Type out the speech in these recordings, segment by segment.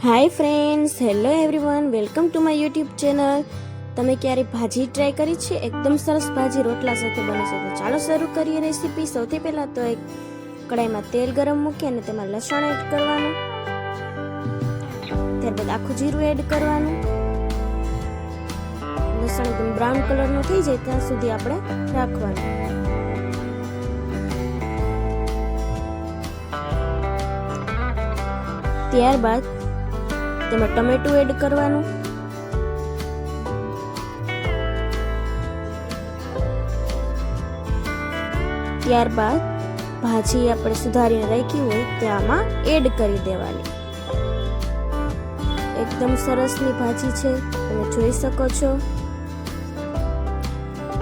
Hi friends, hello everyone, welcome to my YouTube channel. તમે ક્યારે ભાજી ટ્રાય કરી છે? એકદમ સરસ ભાજી રોટલા સાથે બને છે. તો ચાલો શરૂ કરીએ રેસીપી. સૌથી પહેલાં તો એક કડાઈમાં તેલ ગરમ મૂકી અને તેમાં લસણ એડ કરવાનું, ત્યારબાદ આખું જીરું એડ કરવાનું. લસણ એકદમ બ્રાઉન કલરનું થઈ જાય ત્યાં સુધી આપણે રાખવાનું. ત્યારબાદ તેમાં ટમેટું એડ કરવાનું, ત્યારબાદ ભાજી આપણે સુધારીને રાખી હોય તે આમાં એડ કરી દેવાની. એકદમ સરસની ભાજી છે, તમે જોઈ શકો છો.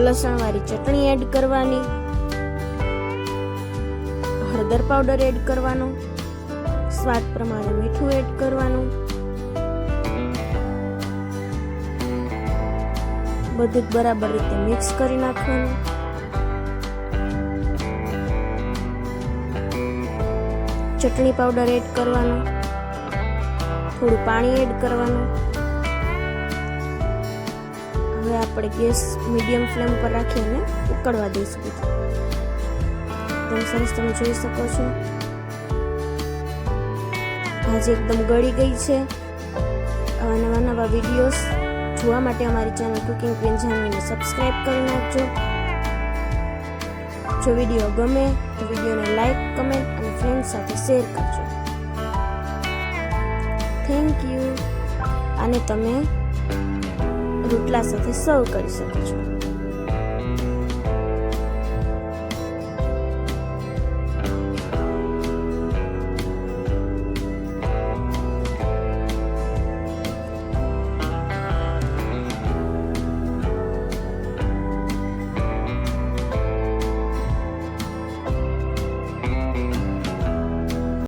લસણવાળી ચટણી એડ કરવાની, હળદર પાવડર એડ કરવાનો, સ્વાદ પ્રમાણે મીઠું એડ કરવાનું. બધું જ બરાબર રીતે મિક્સ કરી નાખવાનું. ચટણી પાવડર એડ કરવાનો, થોડું પાણી એડ કરવાનું. હવે આપણે ગેસ મીડિયમ ફ્લેમ પર રાખીને ઉકળવા દઈશું. એકદમ સરસ તમે જોઈ શકો છો. ભાજી એકદમ ગળી ગઈ છે. આવા નવા વિડીયોઝ જોવા માટે અમારી ચેનલ કુકિંગ ક્વીન જાનવીને સબસ્ક્રાઇબ કરી નાખજો. જો વિડીયો ગમે તો વિડીયોને લાઈક, કમેન્ટ અને ફ્રેન્ડ્સ સાથે શેર કરજો. Thank you. અને તમે રોટલા સાથે સર્વ કરી શકો છો.